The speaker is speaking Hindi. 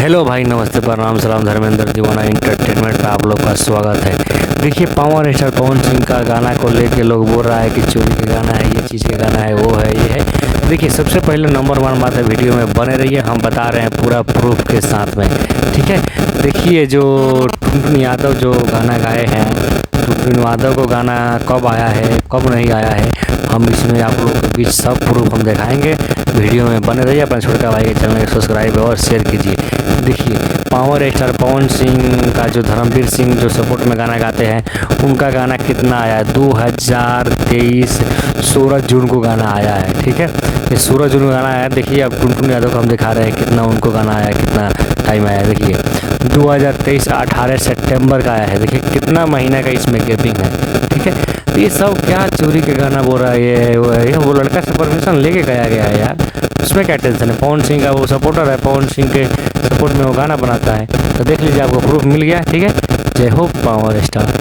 हेलो भाई, नमस्ते, प्रणाम, सलाम। धर्मेंद्र दीवाना एंटरटेनमेंट पे आप लोग का स्वागत है। देखिए, पावर स्टार पवन सिंह का गाना को लेके लोग बोल रहा है कि चोरी का गाना है, ये चीज़ का गाना है, वो है, ये है। देखिए, सबसे पहले नंबर वन बात है, वीडियो में बने रहिए, हम बता रहे हैं पूरा प्रूफ के साथ में, ठीक है। देखिए, जो टुनटुन यादव जो गाना गाए हैं, टुनटुन यादव को गाना कब आया है, कब नहीं आया है, हम इसमें आप लोगों के बीच सब प्रूफ हम दिखाएंगे। वीडियो में बने रहिए, अपना छोटा भाई के चैनल को सब्सक्राइब और शेयर कीजिए। देखिए, पावर स्टार पवन सिंह का जो धर्मवीर सिंह जो सपोर्ट में गाना गाते हैं, उनका गाना कितना आया है? 2023 16 जून को गाना आया है, ठीक है। ये 16 जून को गाना आया है। देखिए, अब टुनटुन यादव को हम दिखा रहे हैं कितना उनको गाना आया है, कितना टाइम आया है। देखिए, 2023 18 सितंबर का आया है। देखिए कितना महीना का इसमें गैपिंग है, ठीक है। तो ये सब क्या चोरी के गाना बोल रहा है, ये है, वो है। वो लड़का से परमिशन लेके गाया गया है यार, उसमें क्या टेंशन है। पवन सिंह का वो सपोर्टर है, पवन सिंह के सपोर्ट में वो गाना बनाता है। तो देख लीजिए, आपको प्रूफ मिल गया, ठीक है। जय हो पावर स्टार।